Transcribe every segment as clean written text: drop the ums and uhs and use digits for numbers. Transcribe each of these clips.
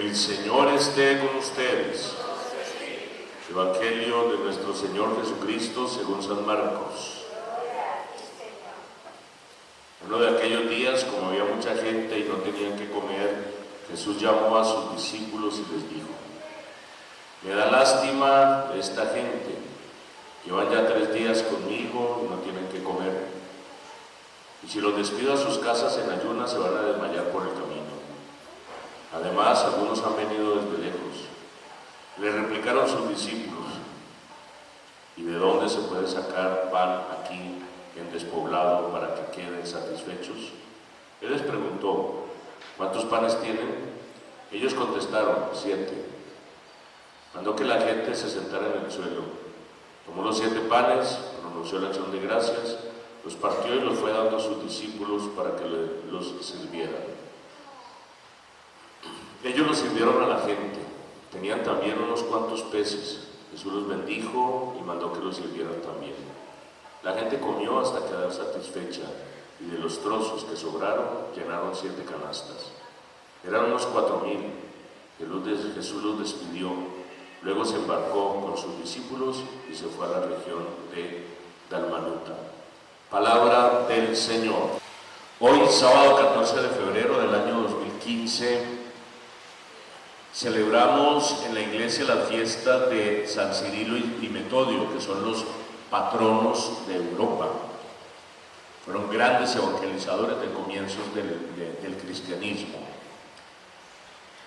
El Señor esté con ustedes. Evangelio de nuestro Señor Jesucristo según San Marcos. Uno de aquellos días, como había mucha gente y no tenían que comer, Jesús llamó a sus discípulos y les dijo: me da lástima de esta gente, llevan ya 3 días conmigo y no tienen que comer. Y si los despido a sus casas en ayunas, se van a desmayar por el camino. Además, algunos han venido desde lejos. Le replicaron sus discípulos: ¿y de dónde se puede sacar pan aquí en despoblado para que queden satisfechos? Él les preguntó: ¿cuántos panes tienen? Ellos contestaron: 7. Mandó que la gente se sentara en el suelo. Tomó los 7 panes, pronunció la acción de gracias, los partió y los fue dando a sus discípulos para que los sirvieran. Ellos los sirvieron a la gente. Tenían también unos cuantos peces. Jesús los bendijo y mandó que los sirvieran también. La gente comió hasta quedar satisfecha, y de los trozos que sobraron llenaron 7 canastas. Eran unos 4,000. Jesús los despidió. Luego se embarcó con sus discípulos y se fue a la región de Dalmanuta. Palabra del Señor. Hoy, sábado 14 de febrero del año 2015, celebramos en la iglesia la fiesta de San Cirilo y Metodio, que son los patronos de Europa. Fueron grandes evangelizadores de comienzos del cristianismo.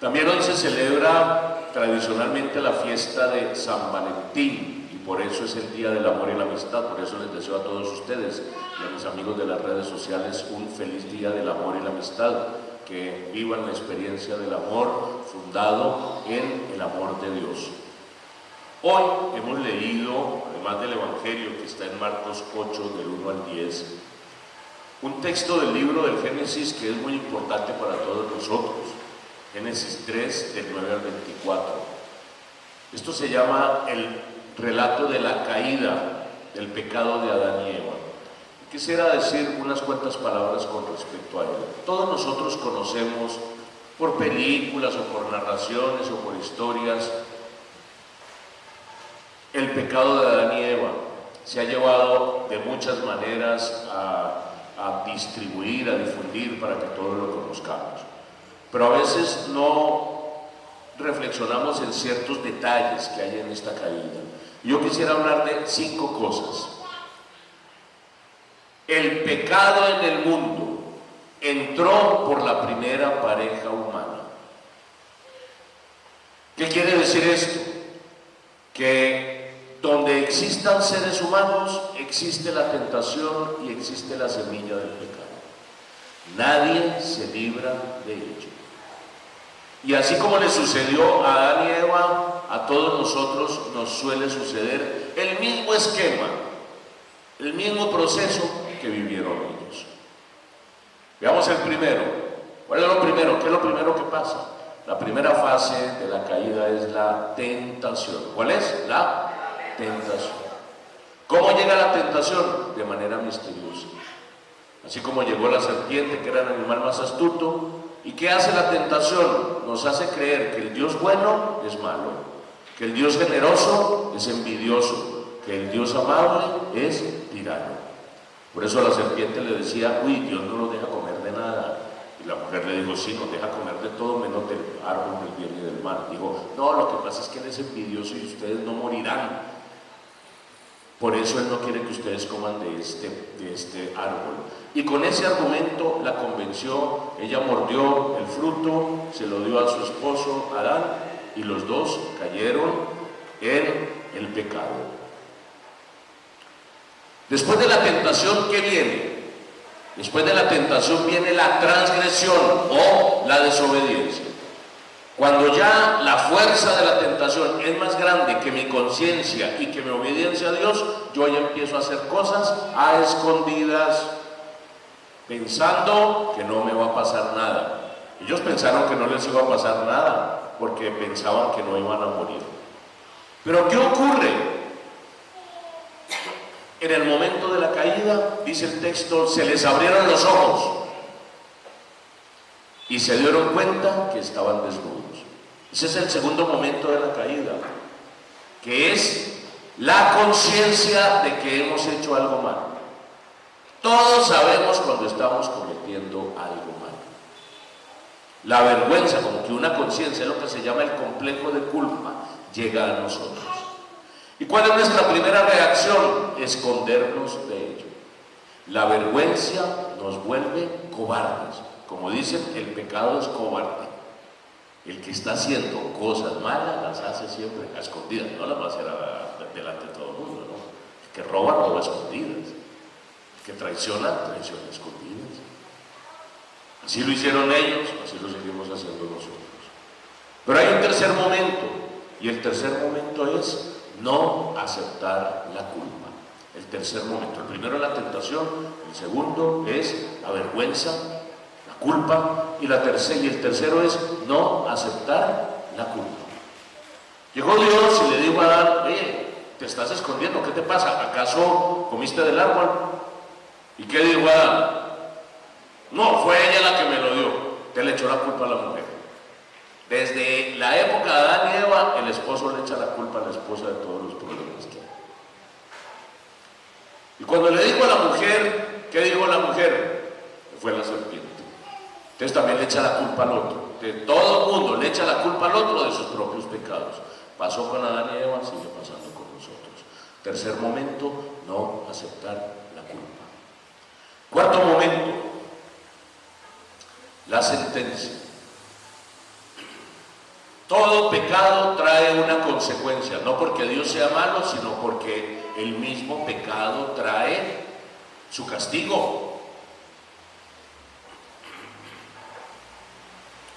También hoy se celebra tradicionalmente la fiesta de San Valentín, y por eso es el Día del Amor y la Amistad. Por eso les deseo a todos ustedes y a mis amigos de las redes sociales un feliz Día del Amor y la Amistad, que vivan la experiencia del amor fundado en el amor de Dios. Hoy hemos leído, además del Evangelio que está en Marcos 8, del 1 al 10, un texto del libro del Génesis que es muy importante para todos nosotros. Génesis 3, del 9 al 24. Esto se llama el relato de la caída, del pecado de Adán y Eva. Quisiera decir unas cuantas palabras con respecto a él. Todos nosotros conocemos, por películas o por narraciones o por historias, el pecado de Adán y Eva. Se ha llevado de muchas maneras a distribuir, a difundir para que todos lo conozcamos. Pero a veces no reflexionamos en ciertos detalles que hay en esta caída. Yo quisiera hablar de 5 cosas. El pecado en el mundo entró por la primera pareja humana. ¿Qué quiere decir esto? Que donde existan seres humanos existe la tentación y existe la semilla del pecado. Nadie se libra de ello. Y así como le sucedió a Adán y Eva, a todos nosotros nos suele suceder el mismo esquema, el mismo proceso que vivieron ellos. Veamos el primero. ¿Cuál es lo primero? ¿Qué es lo primero que pasa? La primera fase de la caída es la tentación. ¿Cuál es? La tentación. ¿Cómo llega la tentación? De manera misteriosa. Así como llegó la serpiente, que era el animal más astuto. ¿Y qué hace la tentación? Nos hace creer que el Dios bueno es malo, que el Dios generoso es envidioso, que el Dios amable es tirano. Por eso la serpiente le decía: uy, Dios no nos deja comer de nada. Y la mujer le dijo: sí, nos deja comer de todo menos del árbol del bien y del mal. Dijo: no, lo que pasa es que Él es envidioso y ustedes no morirán. Por eso Él no quiere que ustedes coman de este árbol. Y con ese argumento la convenció. Ella mordió el fruto, se lo dio a su esposo Adán, y los dos cayeron en el pecado. Después de la tentación, ¿qué viene? Después de la tentación viene la transgresión o la desobediencia. Cuando ya la fuerza de la tentación es más grande que mi conciencia y que mi obediencia a Dios, yo ya empiezo a hacer cosas a escondidas, pensando que no me va a pasar nada. Ellos pensaron que no les iba a pasar nada porque pensaban que no iban a morir. Pero ¿qué ocurre? En el momento de la caída, dice el texto, se les abrieron los ojos y se dieron cuenta que estaban desnudos. Ese es el segundo momento de la caída, que es la conciencia de que hemos hecho algo mal. Todos sabemos cuando estamos cometiendo algo mal. La vergüenza, como que una conciencia, es lo que se llama el complejo de culpa, llega a nosotros. ¿Y cuál es nuestra primera reacción? Escondernos de ello. La vergüenza nos vuelve cobardes. Como dicen, el pecado es cobarde. El que está haciendo cosas malas las hace siempre a escondidas, no las va a hacer delante de todo el mundo, ¿no? El que roba, roba a escondidas. El que traiciona, traiciona a escondidas. Así lo hicieron ellos, así lo seguimos haciendo nosotros. Pero hay un tercer momento, y el tercer momento es no aceptar la culpa. El tercer momento, el primero es la tentación, el segundo es la vergüenza, la culpa, y el tercero es no aceptar la culpa. Llegó Dios y le dijo a Adán: oye, te estás escondiendo, ¿qué te pasa? ¿Acaso comiste del árbol? ¿Y qué dijo Adán? No, fue ella la que me lo dio. Te le echó la culpa a la mujer. Desde la época de Adán y Eva, el esposo le echa la culpa a la esposa de todos los problemas que hay. Y cuando le dijo a la mujer, ¿qué dijo la mujer? Fue la serpiente. Entonces también le echa la culpa al otro. De todo el mundo le echa la culpa al otro de sus propios pecados. Pasó con Adán y Eva, sigue pasando con nosotros. Tercer momento, no aceptar la culpa. Cuarto momento, la sentencia. Todo pecado trae una consecuencia, no porque Dios sea malo, sino porque el mismo pecado trae su castigo.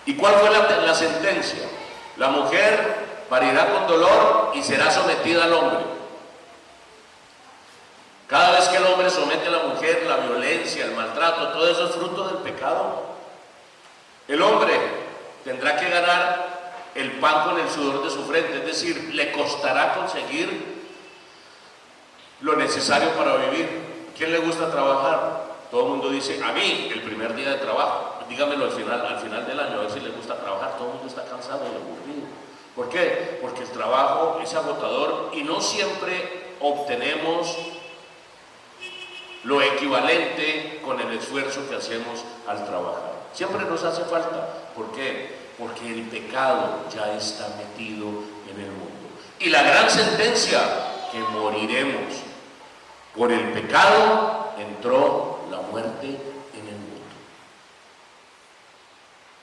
¿Y cuál fue la sentencia? La mujer parirá con dolor y será sometida al hombre. Cada vez que el hombre somete a la mujer, la violencia, el maltrato, todo eso es fruto del pecado. El hombre tendrá que ganar el pan con el sudor de su frente, es decir, le costará conseguir lo necesario para vivir. ¿A quién le gusta trabajar? Todo el mundo dice: a mí, el primer día de trabajo. Dígamelo al final del año, a ver si le gusta trabajar. Todo el mundo está cansado y aburrido. ¿Por qué? Porque el trabajo es agotador y no siempre obtenemos lo equivalente con el esfuerzo que hacemos al trabajar. Siempre nos hace falta. ¿Por qué? Porque el pecado ya está metido en el mundo. Y la gran sentencia, que moriremos. Por el pecado entró la muerte en el mundo.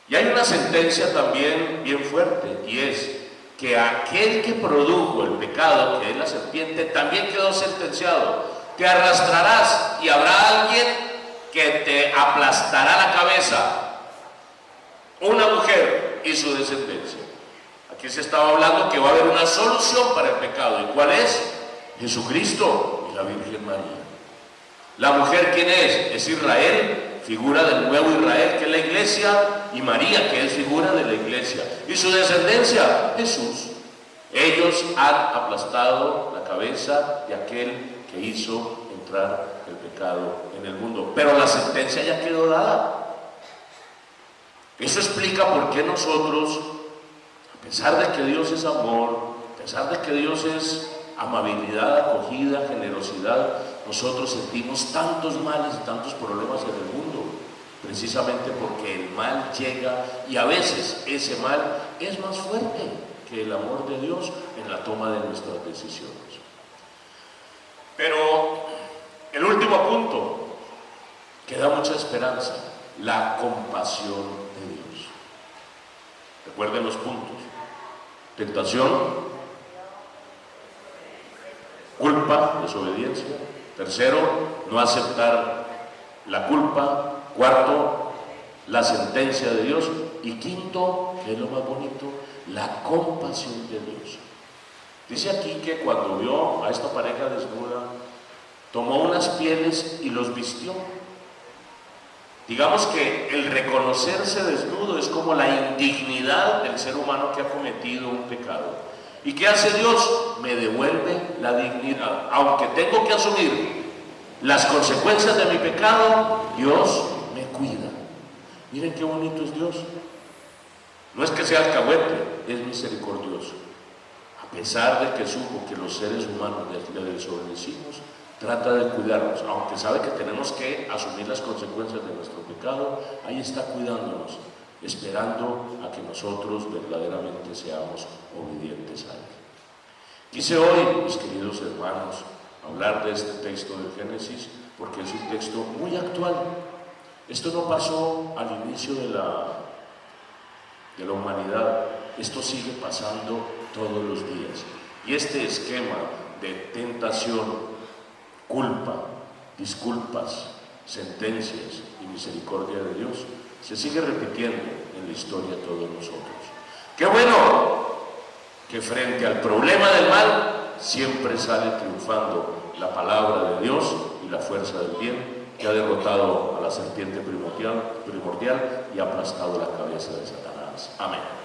Y hay una sentencia también bien fuerte, y es que aquel que produjo el pecado, que es la serpiente, también quedó sentenciado. Te arrastrarás y habrá alguien que te aplastará la cabeza. Una mujer y su descendencia. Aquí se estaba hablando que va a haber una solución para el pecado. ¿Y cuál es? Jesucristo y la Virgen María. La mujer, ¿quién es? Es Israel, figura del nuevo Israel, que es la iglesia, y María, que es figura de la iglesia. Y su descendencia, Jesús. Ellos han aplastado la cabeza de aquel que hizo entrar el pecado en el mundo. Pero la sentencia ya quedó dada. Eso explica por qué nosotros, a pesar de que Dios es amor, a pesar de que Dios es amabilidad, acogida, generosidad, nosotros sentimos tantos males y tantos problemas en el mundo, precisamente porque el mal llega y a veces ese mal es más fuerte que el amor de Dios en la toma de nuestras decisiones. Pero el último punto, que da mucha esperanza, la compasión de Dios. Recuerden los puntos: tentación, culpa, desobediencia. Tercero, no aceptar la culpa. Cuarto, la sentencia de Dios. Y quinto, que es lo más bonito, la compasión de Dios. Dice aquí que cuando vio a esta pareja desnuda, tomó unas pieles y los vistió. Digamos que el reconocerse desnudo es como la indignidad del ser humano que ha cometido un pecado. ¿Y qué hace Dios? Me devuelve la dignidad. Aunque tengo que asumir las consecuencias de mi pecado, Dios me cuida. Miren qué bonito es Dios. No es que sea alcahuete, es misericordioso. A pesar de que supo que los seres humanos le desobedecimos, trata de cuidarnos, aunque sabe que tenemos que asumir las consecuencias de nuestro pecado, ahí está cuidándonos, esperando a que nosotros verdaderamente seamos obedientes a Él. Quise hoy, mis queridos hermanos, hablar de este texto del Génesis, porque es un texto muy actual. Esto no pasó al inicio de la humanidad, esto sigue pasando todos los días. Y este esquema de tentación, culpa, disculpas, sentencias y misericordia de Dios se sigue repitiendo en la historia de todos nosotros. ¡Qué bueno! Que frente al problema del mal siempre sale triunfando la palabra de Dios y la fuerza del bien, que ha derrotado a la serpiente primordial y ha aplastado la cabeza de Satanás. Amén.